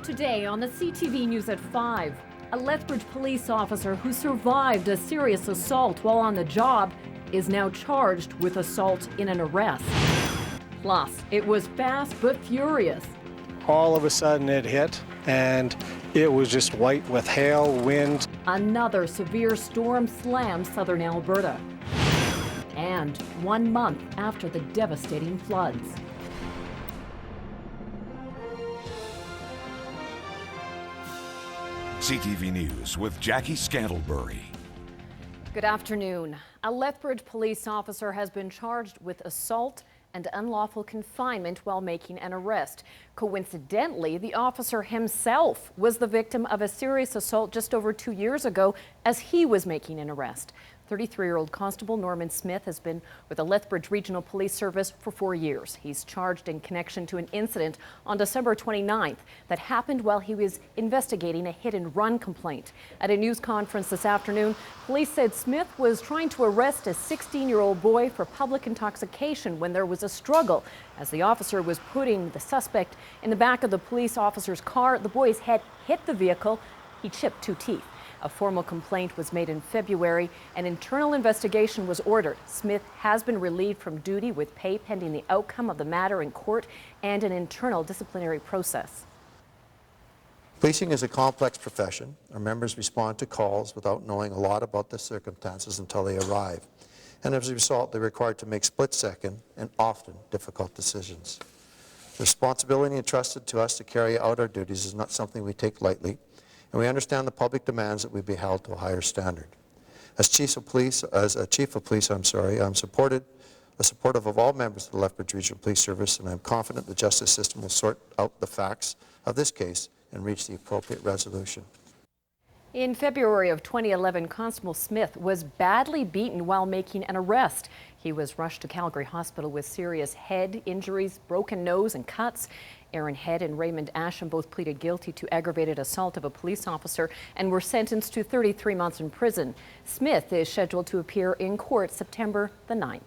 Today on the CTV News at 5, a Lethbridge police officer who survived a serious assault while on the job is now charged with assault in an arrest. Plus, it was fast but furious. All of a sudden it hit, and it was just white with hail, wind. Another severe storm slammed southern Alberta. And 1 month after the devastating floods. CTV News with Jackie Scantlebury. Good afternoon. A Lethbridge police officer has been charged with assault and unlawful confinement while making an arrest. Coincidentally, the officer himself was the victim of a serious assault just over 2 years ago as he was making an arrest. 33-year-old Constable Norman Smith has been with the Lethbridge Regional Police Service for 4 years. He's charged in connection to an incident on December 29th that happened while he was investigating a hit-and-run complaint. At a news conference this afternoon, police said Smith was trying to arrest a 16-year-old boy for public intoxication when there was a struggle. As the officer was putting the suspect in the back of the police officer's car, the boy's head hit the vehicle. He chipped 2 teeth. A formal complaint was made in February. An internal investigation was ordered. Smith has been relieved from duty with pay pending the outcome of the matter in court and an internal disciplinary process. Policing is a complex profession. Our members respond to calls without knowing a lot about the circumstances until they arrive. And as a result, they're required to make split-second and often difficult decisions. The responsibility entrusted to us to carry out our duties is not something we take lightly. And we understand the public demands that we be held to a higher standard. As chief of police, I'm supportive of all members of the Lethbridge Regional Police Service, and I'm confident the justice system will sort out the facts of this case and reach the appropriate resolution. In February of 2011, Constable Smith was badly beaten while making an arrest. He was rushed to Calgary Hospital with serious head injuries, broken nose and cuts. Aaron Head and Raymond Asham both pleaded guilty to aggravated assault of a police officer and were sentenced to 33 months in prison. Smith is scheduled to appear in court September the 9th.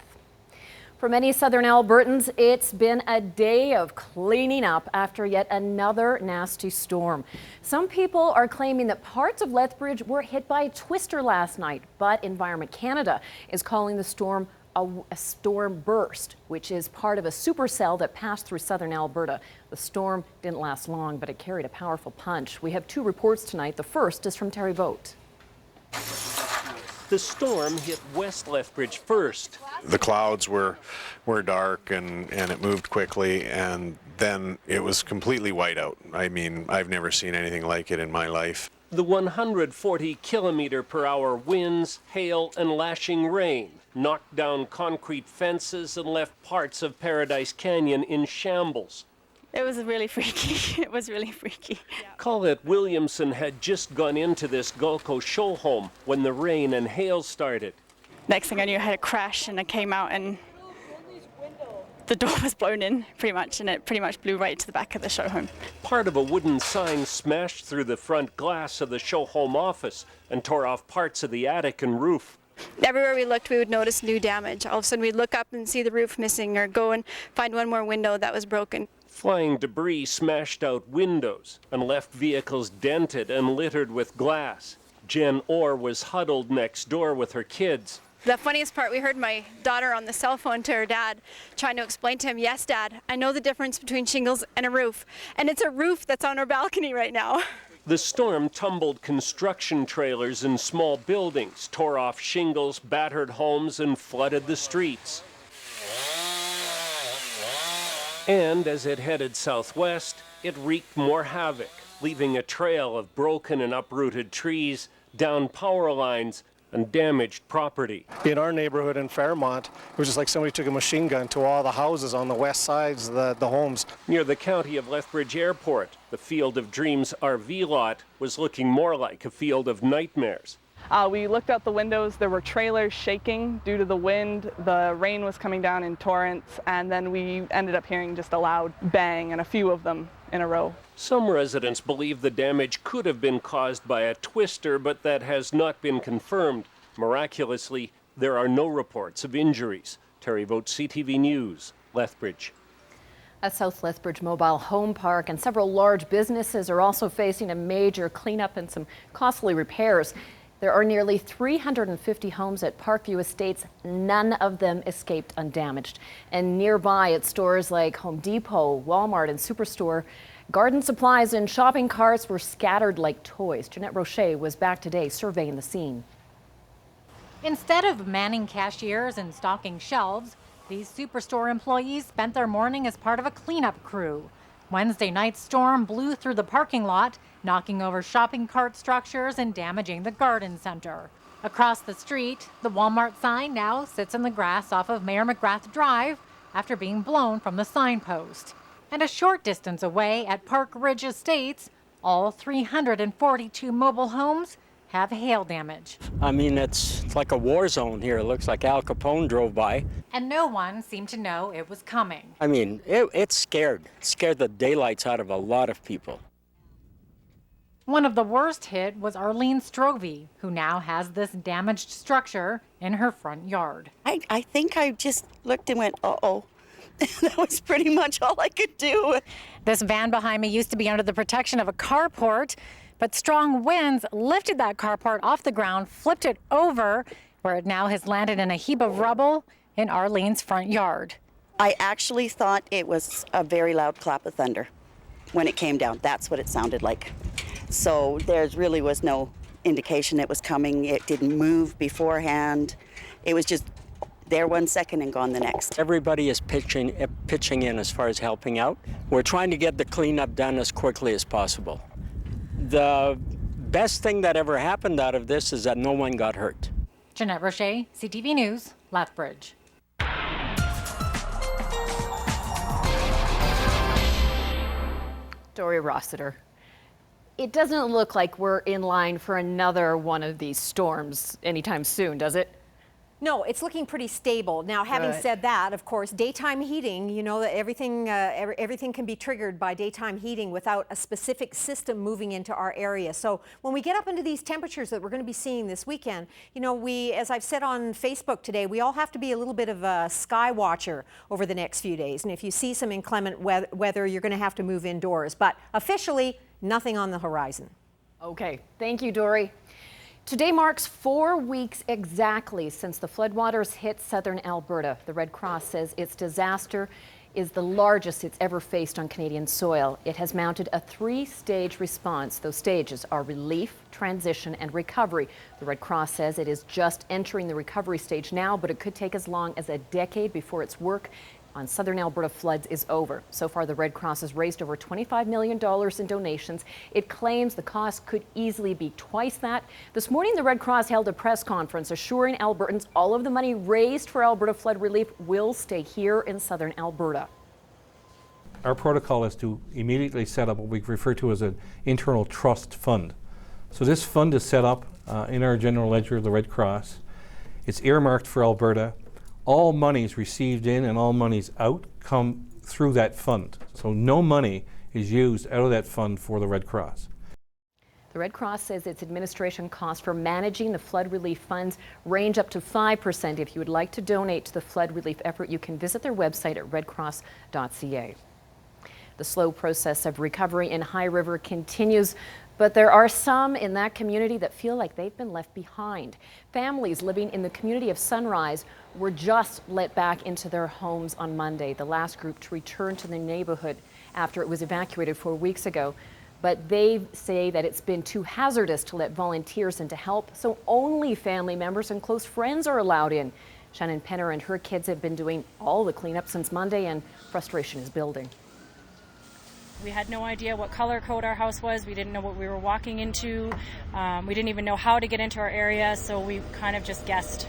For many southern Albertans, it's been a day of cleaning up after yet another nasty storm. Some people are claiming that parts of Lethbridge were hit by a twister last night, but Environment Canada is calling the storm a storm burst, which is part of a supercell that passed through southern Alberta. The storm didn't last long, but it carried a powerful punch. We have 2 reports tonight. The first is from Terry Vogt. The storm hit West Lethbridge first. The clouds were dark and it moved quickly, and then it was completely white out. I mean, I've never seen anything like it in my life. The 140-kilometer-per-hour winds, hail, and lashing rain knocked down concrete fences and left parts of Paradise Canyon in shambles. It was really freaky. It was really freaky. Colette Williamson had just gone into this Gulco show home when the rain and hail started. Next thing I knew, I had a crash and I came out and the door was blown in pretty much, and it pretty much blew right to the back of the show home. Part of a wooden sign smashed through the front glass of the show home office and tore off parts of the attic and roof. Everywhere we looked, we would notice new damage. All of a sudden, we'd look up and see the roof missing or go and find one more window that was broken. Flying debris smashed out windows and left vehicles dented and littered with glass. Jen Orr was huddled next door with her kids. The funniest part, we heard my daughter on the cell phone to her dad trying to explain to him, "Yes, Dad, I know the difference between shingles and a roof. And it's a roof that's on our balcony right now." The storm tumbled construction trailers and small buildings, tore off shingles, battered homes, and flooded the streets. And as it headed southwest, it wreaked more havoc, leaving a trail of broken and uprooted trees, downed power lines, and damaged property. In our neighborhood in Fairmont, it was just like somebody took a machine gun to all the houses on the west sides, the homes. Near the county of Lethbridge Airport, the Field of Dreams RV lot was looking more like a field of nightmares. We looked out the windows. There were trailers shaking due to the wind. The rain was coming down in torrents, and then we ended up hearing just a loud bang, and a few of them in a row. Some residents believe the damage could have been caused by a twister, but that has not been confirmed. Miraculously, there are no reports of injuries. Terry Vogt, CTV News, Lethbridge. A South Lethbridge mobile home park and several large businesses are also facing a major cleanup and some costly repairs. There are nearly 350 homes at Parkview Estates. None of them escaped undamaged. And nearby at stores like Home Depot, Walmart, and Superstore, garden supplies and shopping carts were scattered like toys. Jeanette Roche was back today surveying the scene. Instead of manning cashiers and stocking shelves, these Superstore employees spent their morning as part of a cleanup crew. Wednesday night's storm blew through the parking lot, knocking over shopping cart structures and damaging the garden center. Across the street, the Walmart sign now sits in the grass off of Mayor McGrath Drive after being blown from the signpost. And a short distance away at Park Ridge Estates, all 342 mobile homes have hail damage. I mean, it's like a war zone here. It looks like Al Capone drove by. And no one seemed to know it was coming. I mean, it scared the daylights out of a lot of people. One of the worst hit was Arlene Strovey, who now has this damaged structure in her front yard. I think I just looked and went, uh-oh. That was pretty much all I could do. This van behind me used to be under the protection of a carport, but strong winds lifted that carport off the ground, flipped it over, where it now has landed in a heap of rubble in Arlene's front yard. I actually thought it was a very loud clap of thunder when it came down. That's what it sounded like. So there really was no indication it was coming. It didn't move beforehand. It was just there 1 second and gone the next. Everybody is pitching in as far as helping out. We're trying to get the cleanup done as quickly as possible. The best thing that ever happened out of this is that no one got hurt. Jeanette Roche, CTV News, Lethbridge. Dory Rossiter. It doesn't look like we're in line for another one of these storms anytime soon, does it? No, it's looking pretty stable. Now, having said that, of course, daytime heating, you know that everything can be triggered by daytime heating without a specific system moving into our area. So when we get up into these temperatures that we're going to be seeing this weekend, you know, as I've said on Facebook today, we all have to be a little bit of a sky watcher over the next few days. And if you see some inclement weather, you're going to have to move indoors. But officially, nothing on the horizon. Okay, thank you, Dory. Today marks 4 weeks exactly since the floodwaters hit southern Alberta. The Red Cross says its disaster is the largest it's ever faced on Canadian soil. It has mounted a 3-stage response. Those stages are relief, transition, and recovery. The Red Cross says it is just entering the recovery stage now, but it could take as long as a decade before its work on southern Alberta floods is over. So far, the Red Cross has raised over $25 million in donations. It claims the cost could easily be twice that. This morning, the Red Cross held a press conference assuring Albertans all of the money raised for Alberta flood relief will stay here in southern Alberta. Our protocol is to immediately set up what we refer to as an internal trust fund. So this fund is set up in our general ledger of the Red Cross. It's earmarked for Alberta. All monies received in and all monies out come through that fund. So no money is used out of that fund for the Red Cross. The Red Cross says its administration costs for managing the flood relief funds range up to 5%. If you would like to donate to the flood relief effort, you can visit their website at redcross.ca. The slow process of recovery in High River continues, but there are some in that community that feel like they've been left behind. Families living in the community of Sunrise were just let back into their homes on Monday, the last group to return to the neighborhood after it was evacuated 4 weeks ago. But they say that it's been too hazardous to let volunteers in to help, so only family members and close friends are allowed in. Shannon Penner and her kids have been doing all the cleanup since Monday, and frustration is building. We had no idea what color code our house was. We didn't know what we were walking into. We didn't even know how to get into our area, so we kind of just guessed.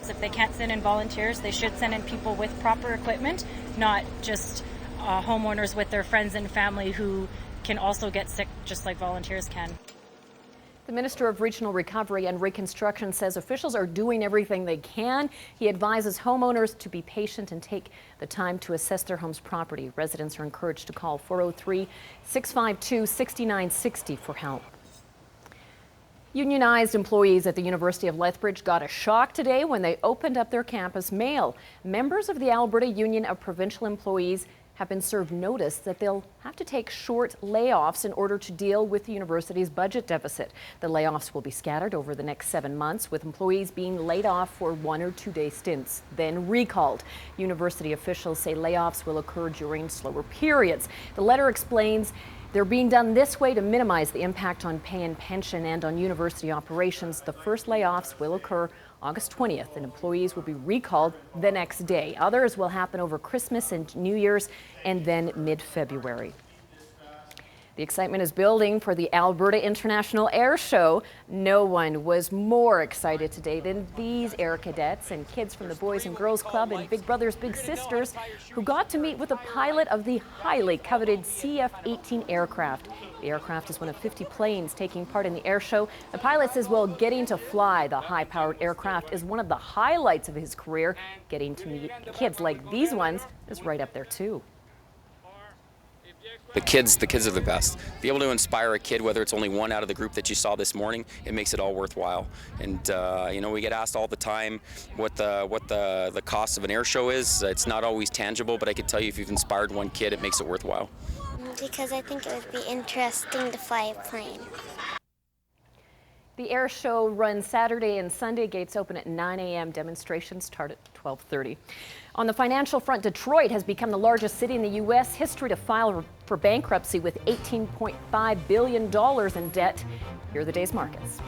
If they can't send in volunteers, they should send in people with proper equipment, not just homeowners with their friends and family who can also get sick just like volunteers can. The Minister of Regional Recovery and Reconstruction says officials are doing everything they can. He advises homeowners to be patient and take the time to assess their home's property. Residents are encouraged to call 403-652-6960 for help. Unionized employees at the University of Lethbridge got a shock today when they opened up their campus mail. Members of the Alberta Union of Provincial Employees have been served notice that they'll have to take short layoffs in order to deal with the university's budget deficit. The layoffs will be scattered over the next 7 months, with employees being laid off for 1 or 2 day stints, then recalled. University officials say layoffs will occur during slower periods. The letter explains they're being done this way to minimize the impact on pay and pension and on university operations. The first layoffs will occur August 20th, and employees will be recalled the next day. Others will happen over Christmas and New Year's, and then mid-February. The excitement is building for the Alberta International Air Show. No one was more excited today than these air cadets and kids from the Boys and Girls Club and Big Brothers Big Sisters, who got to meet with a pilot of the highly coveted CF-18 aircraft. The aircraft is one of 50 planes taking part in the air show. The pilot says, well, getting to fly the high-powered aircraft is one of the highlights of his career. Getting to meet kids like these ones is right up there too. The kids are the best. Be able to inspire a kid, whether it's only one out of the group that you saw this morning, it makes it all worthwhile. And you know, we get asked all the time what the cost of an air show is. It's not always tangible, but I can tell you if you've inspired one kid, it makes it worthwhile. Because I think it would be interesting to fly a plane. The air show runs Saturday and Sunday. Gates open at 9 a.m. Demonstrations start at 12:30. On the financial front, Detroit has become the largest city in the U.S. history to file for bankruptcy with $18.5 billion in debt. Here are the day's markets.